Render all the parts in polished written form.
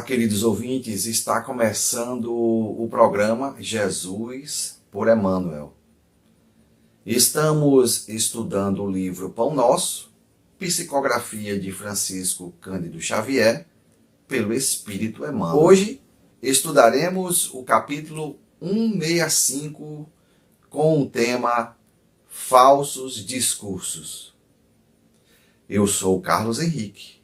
Olá, queridos ouvintes, está começando o programa Jesus por Emmanuel. Estamos estudando o livro Pão Nosso, psicografia de Francisco Cândido Xavier, pelo Espírito Emmanuel. Hoje estudaremos o capítulo 165 com o tema Falsos Discursos. Eu sou Carlos Henrique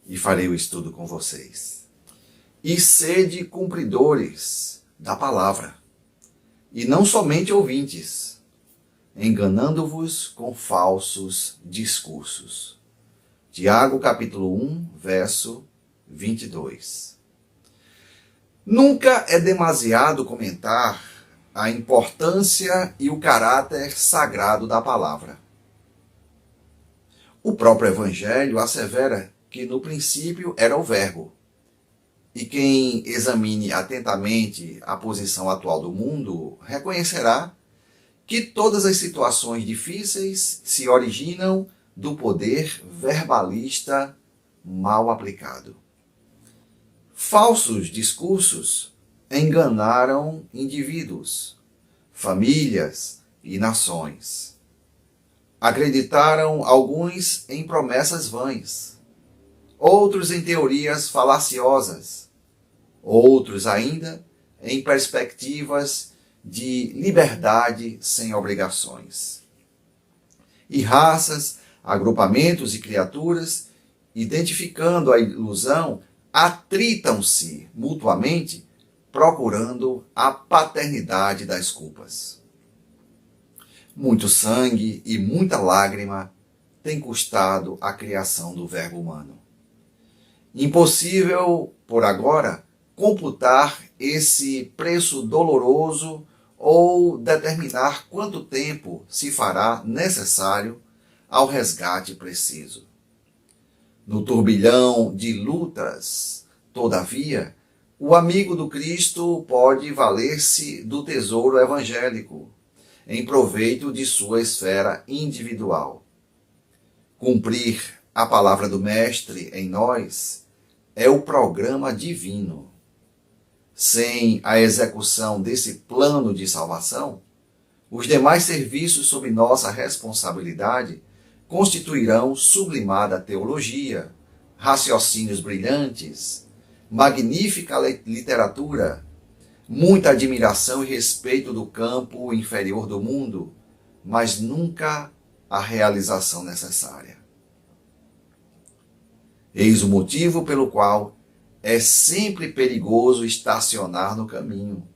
e farei o estudo com vocês. E sede cumpridores da palavra, e não somente ouvintes, enganando-vos com falsos discursos. Tiago, capítulo 1, verso 22. Nunca é demasiado comentar a importância e o caráter sagrado da palavra. O próprio Evangelho assevera que no princípio era o Verbo. E quem examine atentamente a posição atual do mundo reconhecerá que todas as situações difíceis se originam do poder verbalista mal aplicado. Falsos discursos enganaram indivíduos, famílias e nações. Acreditaram alguns em promessas vãs, outros em teorias falaciosas, outros ainda em perspectivas de liberdade sem obrigações. E raças, agrupamentos e criaturas, identificando a ilusão, atritam-se mutuamente, procurando a paternidade das culpas. Muito sangue e muita lágrima tem custado a criação do verbo humano. Impossível, por agora, computar esse preço doloroso ou determinar quanto tempo se fará necessário ao resgate preciso. No turbilhão de lutas, todavia, o amigo do Cristo pode valer-se do tesouro evangélico, em proveito de sua esfera individual. Cumprir a palavra do Mestre em nós é o programa divino. Sem a execução desse plano de salvação, os demais serviços sob nossa responsabilidade constituirão sublimada teologia, raciocínios brilhantes, magnífica literatura, muita admiração e respeito do campo inferior do mundo, mas nunca a realização necessária. Eis o motivo pelo qual é sempre perigoso estacionar no caminho,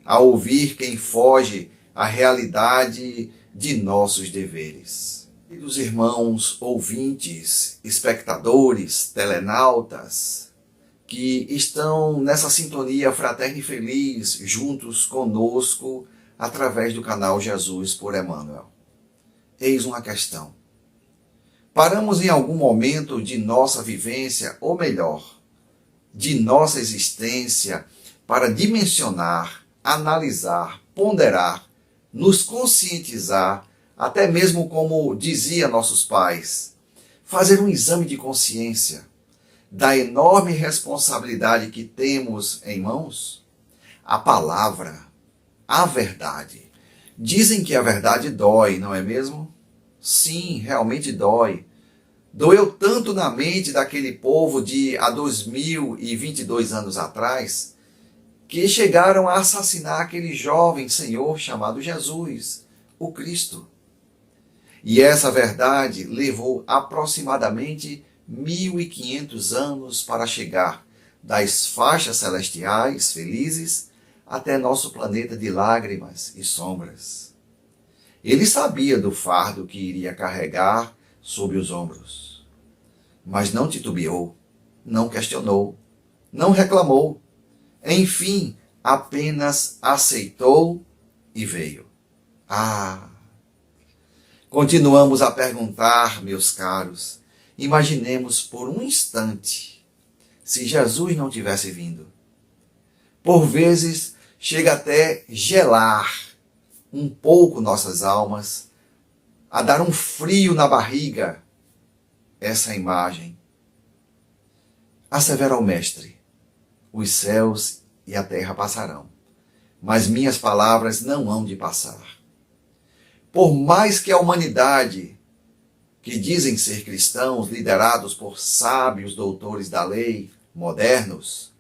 ao ouvir quem foge à realidade de nossos deveres. Queridos irmãos, ouvintes, espectadores, telenautas, que estão nessa sintonia fraterna e feliz juntos conosco através do canal Jesus por Emmanuel. Eis uma questão. Paramos em algum momento de nossa vivência, ou melhor, de nossa existência, para dimensionar, analisar, ponderar, nos conscientizar, até mesmo como dizia nossos pais, fazer um exame de consciência da enorme responsabilidade que temos em mãos? A palavra, a verdade. Dizem que a verdade dói, não é mesmo? Sim, realmente dói. Doeu tanto na mente daquele povo de há 2022 anos atrás, que chegaram a assassinar aquele jovem Senhor chamado Jesus, o Cristo. E essa verdade levou aproximadamente 1500 anos para chegar das faixas celestiais felizes até nosso planeta de lágrimas e sombras. Ele sabia do fardo que iria carregar sobre os ombros, mas não titubeou, não questionou, não reclamou. Enfim, apenas aceitou e veio. Continuamos a perguntar, meus caros, imaginemos por um instante se Jesus não tivesse vindo. Por vezes, chega até gelar um pouco nossas almas, a dar um frio na barriga essa imagem. Assevera o Mestre: os céus e a terra passarão, mas minhas palavras não hão de passar. Por mais que a humanidade, que dizem ser cristãos, liderados por sábios doutores da lei, modernos,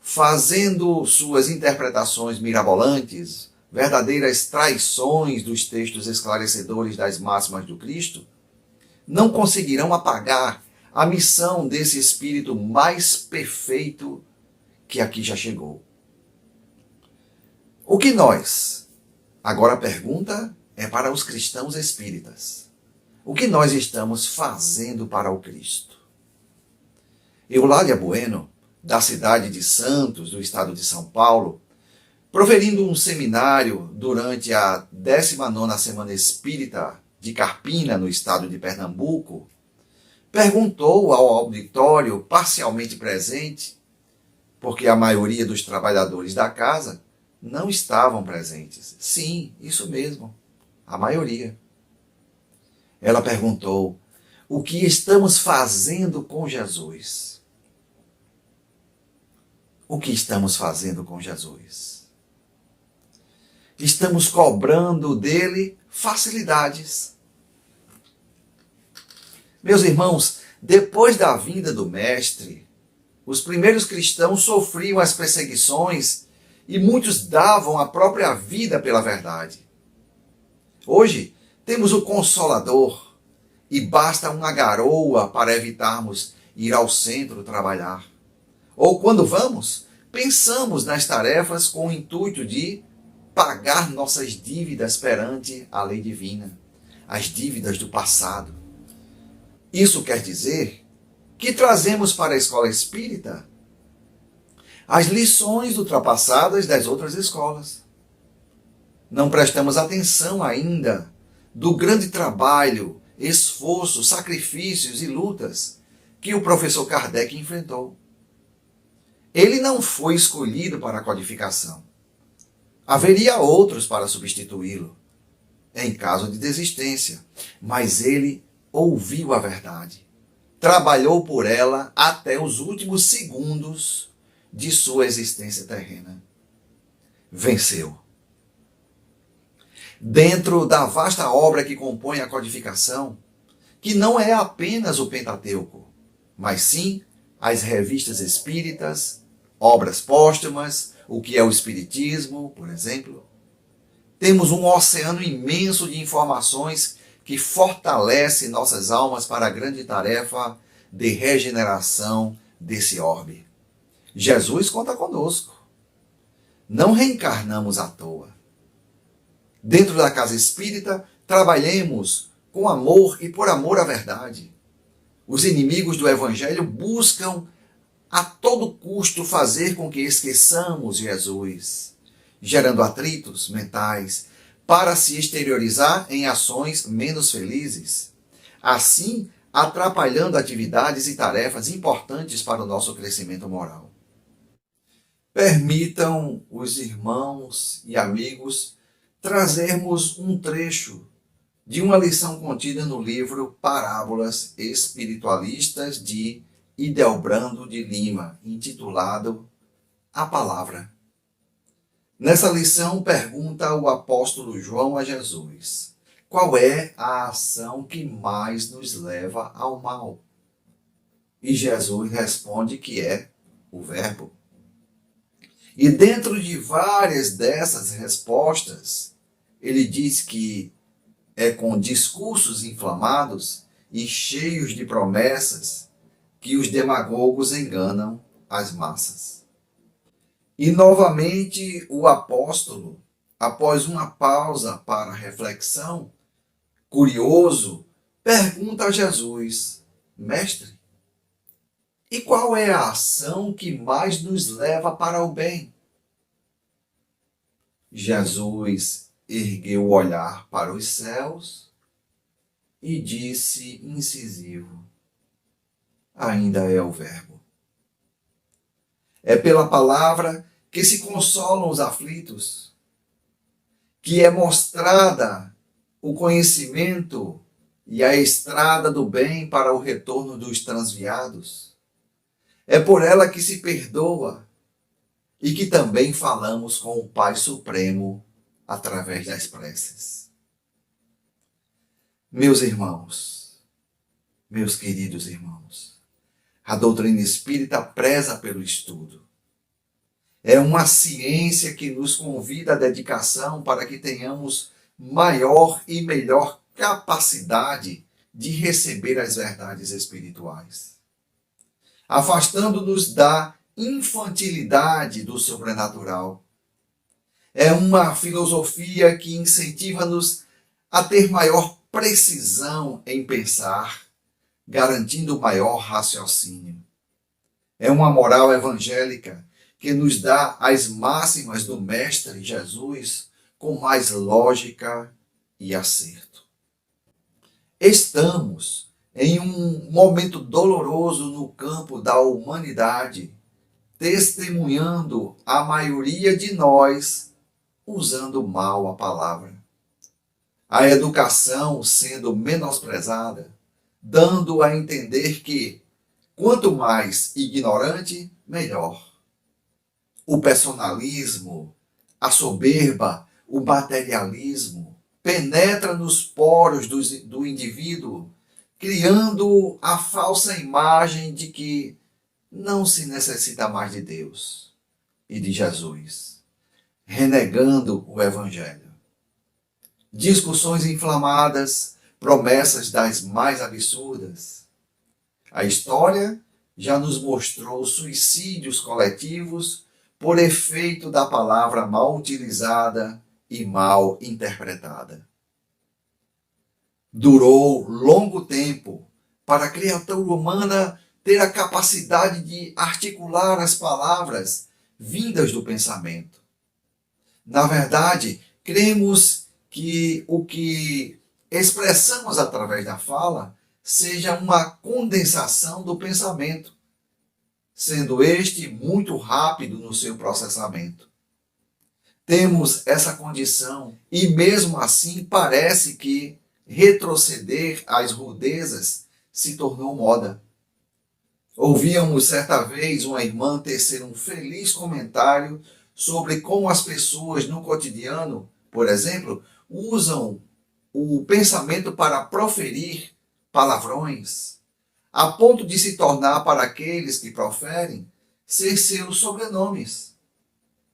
fazendo suas interpretações mirabolantes, verdadeiras traições dos textos esclarecedores das máximas do Cristo, não conseguirão apagar a missão desse Espírito mais perfeito que aqui já chegou. O que nós, agora a pergunta é para os cristãos espíritas, o que nós estamos fazendo para o Cristo? Eulália Bueno, da cidade de Santos, do estado de São Paulo, proferindo um seminário durante a 19ª Semana Espírita de Carpina, no estado de Pernambuco, perguntou ao auditório parcialmente presente, porque a maioria dos trabalhadores da casa não estavam presentes. Sim, isso mesmo, a maioria. Ela perguntou: o que estamos fazendo com Jesus? O que estamos fazendo com Jesus? Estamos cobrando dele facilidades. Meus irmãos, depois da vinda do Mestre, os primeiros cristãos sofriam as perseguições e muitos davam a própria vida pela verdade. Hoje, temos o Consolador e basta uma garoa para evitarmos ir ao centro trabalhar. Ou quando vamos, pensamos nas tarefas com o intuito de pagar nossas dívidas perante a lei divina, as dívidas do passado. Isso quer dizer que trazemos para a escola espírita as lições ultrapassadas das outras escolas. Não prestamos atenção ainda do grande trabalho, esforço, sacrifícios e lutas que o professor Kardec enfrentou. Ele não foi escolhido para a codificação. Haveria outros para substituí-lo, em caso de desistência, mas ele ouviu a verdade, trabalhou por ela até os últimos segundos de sua existência terrena. Venceu. Dentro da vasta obra que compõe a codificação, que não é apenas o Pentateuco, mas sim as revistas espíritas, obras póstumas, o que é o Espiritismo, por exemplo, temos um oceano imenso de informações que fortalece nossas almas para a grande tarefa de regeneração desse orbe. Jesus conta conosco. Não reencarnamos à toa. Dentro da casa espírita, trabalhemos com amor e por amor à verdade. Os inimigos do Evangelho buscam a todo custo fazer com que esqueçamos Jesus, gerando atritos mentais para se exteriorizar em ações menos felizes, assim atrapalhando atividades e tarefas importantes para o nosso crescimento moral. Permitam os irmãos e amigos trazermos um trecho de uma lição contida no livro Parábolas Espiritualistas de Idelbrando de Lima, intitulado A Palavra. Nessa lição pergunta o apóstolo João a Jesus: qual é a ação que mais nos leva ao mal? E Jesus responde que é o Verbo. E dentro de várias dessas respostas, ele diz que é com discursos inflamados e cheios de promessas que os demagogos enganam as massas. E novamente o apóstolo, após uma pausa para reflexão, curioso, pergunta a Jesus: Mestre, e qual é a ação que mais nos leva para o bem? Jesus ergueu o olhar para os céus e disse incisivo: ainda é o Verbo. É pela palavra que se consolam os aflitos, que é mostrada o conhecimento e a estrada do bem para o retorno dos transviados. É por ela que se perdoa e que também falamos com o Pai Supremo através das preces. Meus irmãos, meus queridos irmãos, a doutrina espírita preza pelo estudo. É uma ciência que nos convida à dedicação para que tenhamos maior e melhor capacidade de receber as verdades espirituais, afastando-nos da infantilidade do sobrenatural. É uma filosofia que incentiva-nos a ter maior precisão em pensar, garantindo maior raciocínio. É uma moral evangélica que nos dá as máximas do Mestre Jesus com mais lógica e acerto. Estamos em um momento doloroso no campo da humanidade, testemunhando a maioria de nós usando mal a palavra. A educação sendo menosprezada, dando a entender que quanto mais ignorante, melhor. O personalismo, a soberba, o materialismo penetra nos poros do indivíduo, criando a falsa imagem de que não se necessita mais de Deus e de Jesus, renegando o Evangelho. Discussões inflamadas, promessas das mais absurdas. A história já nos mostrou suicídios coletivos por efeito da palavra mal utilizada e mal interpretada. Durou longo tempo para a criatura humana ter a capacidade de articular as palavras vindas do pensamento. Na verdade, cremos que o que expressamos através da fala seja uma condensação do pensamento, sendo este muito rápido no seu processamento. Temos essa condição e mesmo assim parece que retroceder às rudezas se tornou moda. Ouvíamos certa vez uma irmã tecer um feliz comentário sobre como as pessoas no cotidiano, por exemplo, usam o pensamento para proferir palavrões, a ponto de se tornar para aqueles que proferem ser seus sobrenomes.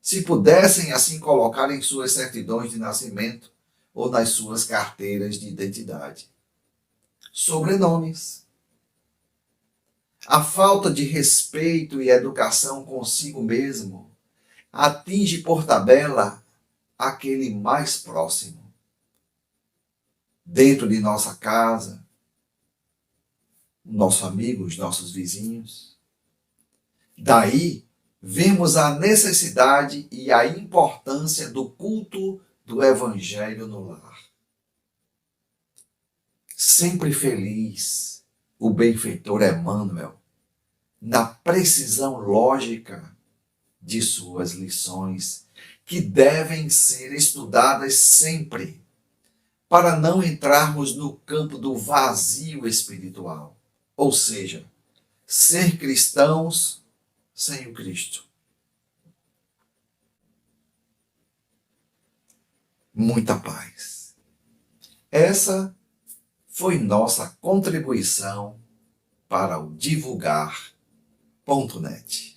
Se pudessem assim colocar em suas certidões de nascimento ou nas suas carteiras de identidade. Sobrenomes. A falta de respeito e educação consigo mesmo atinge por tabela aquele mais próximo. Dentro de nossa casa, nosso amigo, os nossos vizinhos. Daí, vemos a necessidade e a importância do culto do Evangelho no lar. Sempre feliz, o benfeitor Emmanuel, na precisão lógica de suas lições, que devem ser estudadas sempre, para não entrarmos no campo do vazio espiritual, ou seja, ser cristãos sem o Cristo. Muita paz. Essa foi nossa contribuição para o divulgar.net.